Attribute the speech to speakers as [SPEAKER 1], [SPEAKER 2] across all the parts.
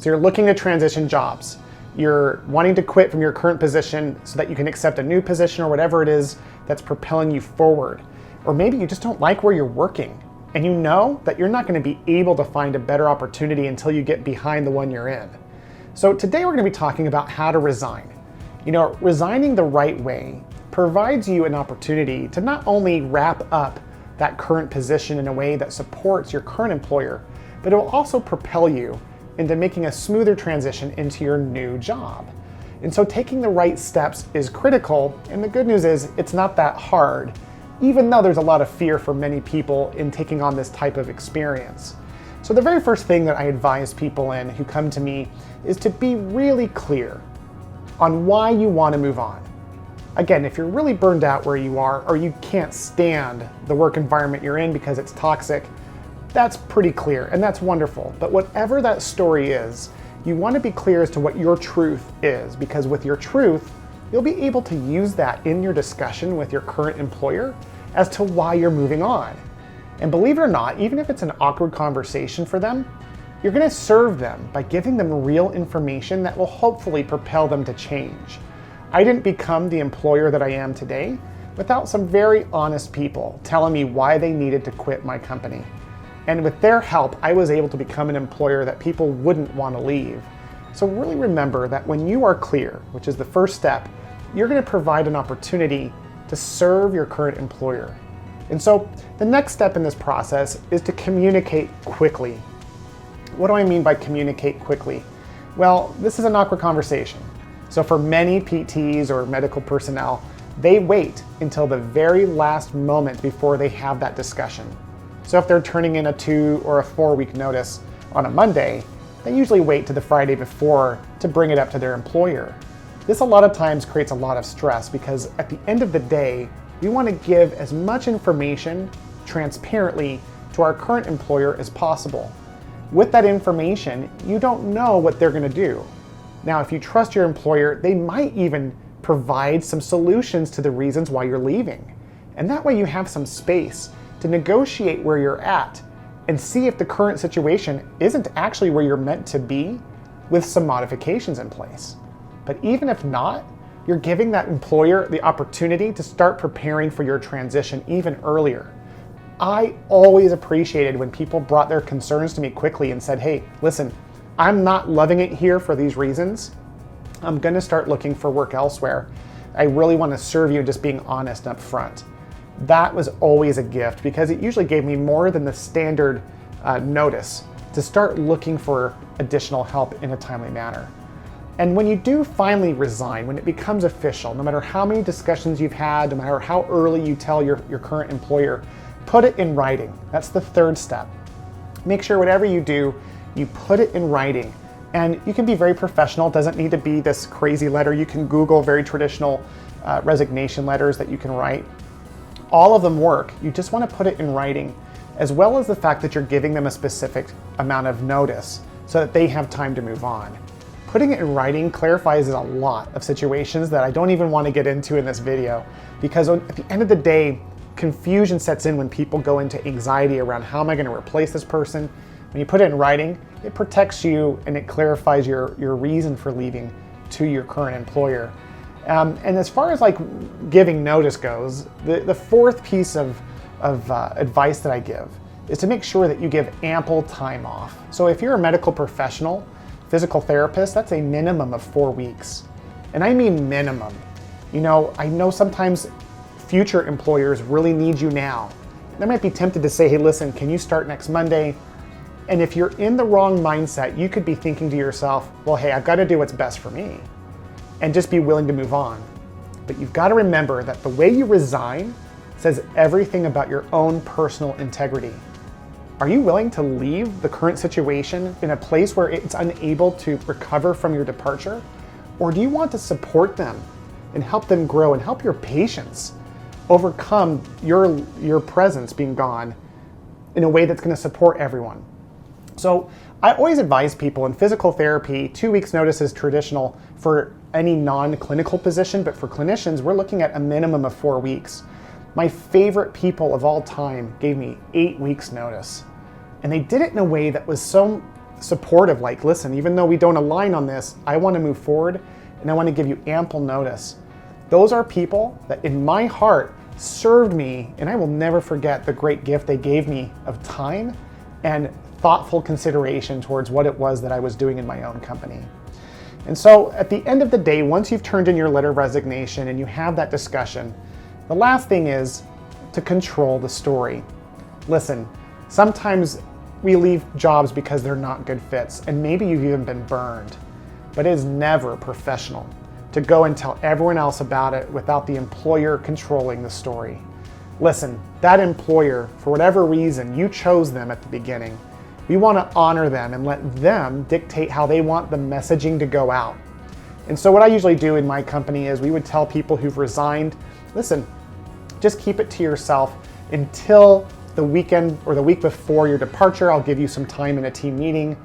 [SPEAKER 1] So you're looking to transition jobs. You're wanting to quit from your current position so that you can accept a new position or whatever it is that's propelling you forward. Or maybe you just don't like where you're working and you know that you're not going to be able to find a better opportunity until you get behind the one you're in. So today we're going to be talking about how to resign. Resigning the right way provides you an opportunity to not only wrap up that current position in a way that supports your current employer, but it will also propel you into making a smoother transition into your new job. And so taking the right steps is critical, and the good news is it's not that hard, even though there's a lot of fear for many people in taking on this type of experience. So the very first thing that I advise people in who come to me is to be really clear on why you want to move on. Again, if you're really burned out where you are, or you can't stand the work environment you're in because it's toxic, that's pretty clear, and that's wonderful. But whatever that story is, you want to be clear as to what your truth is, because with your truth, you'll be able to use that in your discussion with your current employer as to why you're moving on. And believe it or not, even if it's an awkward conversation for them, you're going to serve them by giving them real information that will hopefully propel them to change. I didn't become the employer that I am today without some very honest people telling me why they needed to quit my company. And with their help, I was able to become an employer that people wouldn't want to leave. So really remember that when you are clear, which is the first step, you're going to provide an opportunity to serve your current employer. And so the next step in this process is to communicate quickly. What do I mean by communicate quickly? Well, this is an awkward conversation. So for many PTs or medical personnel, they wait until the very last moment before they have that discussion. So if they're turning in a 2 or a 4-week notice on a Monday, they usually wait to the Friday before to bring it up to their employer. This a lot of times creates a lot of stress because at the end of the day, we want to give as much information transparently to our current employer as possible. With that information, you don't know what they're going to do. Now, if you trust your employer, they might even provide some solutions to the reasons why you're leaving. And that way you have some space to negotiate where you're at and see if the current situation isn't actually where you're meant to be with some modifications in place. But even if not, you're giving that employer the opportunity to start preparing for your transition even earlier. I always appreciated when people brought their concerns to me quickly and said, hey, listen, I'm not loving it here for these reasons. I'm going to start looking for work elsewhere. I really want to serve you just being honest up front. That was always a gift because it usually gave me more than the standard notice to start looking for additional help in a timely manner. And when you do finally resign, when it becomes official, no matter how many discussions you've had, no matter how early you tell your current employer, put it in writing. That's the third step. Make sure whatever you do, you put it in writing. And you can be very professional. It doesn't need to be this crazy letter. You can Google very traditional resignation letters that you can write. All of them work. You just want to put it in writing, as well as the fact that you're giving them a specific amount of notice so that they have time to move on. Putting it in writing clarifies a lot of situations that I don't even want to get into in this video, because at the end of the day, confusion sets in when people go into anxiety around how am I going to replace this person. When you put it in writing, it protects you and it clarifies your reason for leaving to your current employer. And as far as like giving notice goes, the fourth piece of advice that I give is to make sure that you give ample time off. So if you're a medical professional, physical therapist, that's a minimum of 4 weeks. And I mean minimum. I know sometimes future employers really need you now. They might be tempted to say, hey, listen, can you start next Monday? And if you're in the wrong mindset, you could be thinking to yourself, well, hey, I've got to do what's best for me, and just be willing to move on. But you've got to remember that the way you resign says everything about your own personal integrity. Are you willing to leave the current situation in a place where it's unable to recover from your departure? Or do you want to support them and help them grow and help your patients overcome your presence being gone in a way that's going to support everyone? So I always advise people in physical therapy, 2 weeks notice is traditional for any non-clinical position, but for clinicians, we're looking at a minimum of 4 weeks. My favorite people of all time gave me 8 weeks notice. And they did it in a way that was so supportive, like, listen, even though we don't align on this, I want to move forward and I want to give you ample notice. Those are people that in my heart served me, and I will never forget the great gift they gave me of time and thoughtful consideration towards what it was that I was doing in my own company. And so at the end of the day, once you've turned in your letter of resignation and you have that discussion, the last thing is to control the story. Listen, sometimes we leave jobs because they're not good fits, and maybe you've even been burned, but it is never professional to go and tell everyone else about it without the employer controlling the story. Listen, that employer, for whatever reason, you chose them at the beginning. We want to honor them and let them dictate how they want the messaging to go out. And so what I usually do in my company is we would tell people who've resigned, listen, just keep it to yourself until the weekend or the week before your departure. I'll give you some time in a team meeting.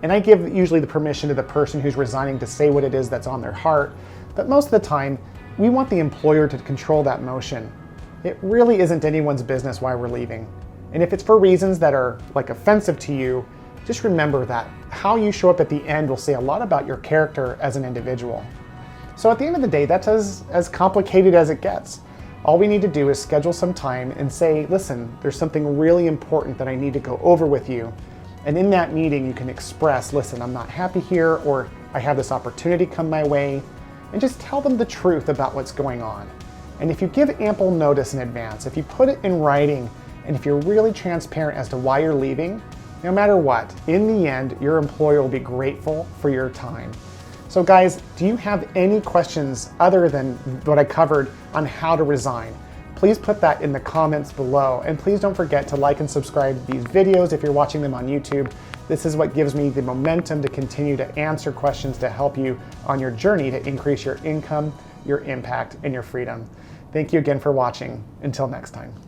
[SPEAKER 1] And I give usually the permission to the person who's resigning to say what it is that's on their heart. But most of the time, we want the employer to control that motion. It really isn't anyone's business why we're leaving. And if it's for reasons that are like offensive to you, just remember that how you show up at the end will say a lot about your character as an individual. So at the end of the day, that's as complicated as it gets. All we need to do is schedule some time and say, listen, there's something really important that I need to go over with you. And in that meeting, you can express, listen, I'm not happy here, or I have this opportunity come my way, and just tell them the truth about what's going on. And if you give ample notice in advance, if you put it in writing, and if you're really transparent as to why you're leaving, no matter what, in the end, your employer will be grateful for your time. So guys, do you have any questions other than what I covered on how to resign? Please put that in the comments below, and please don't forget to like and subscribe to these videos if you're watching them on YouTube. This is what gives me the momentum to continue to answer questions to help you on your journey to increase your income, your impact, and your freedom. Thank you again for watching. Until next time.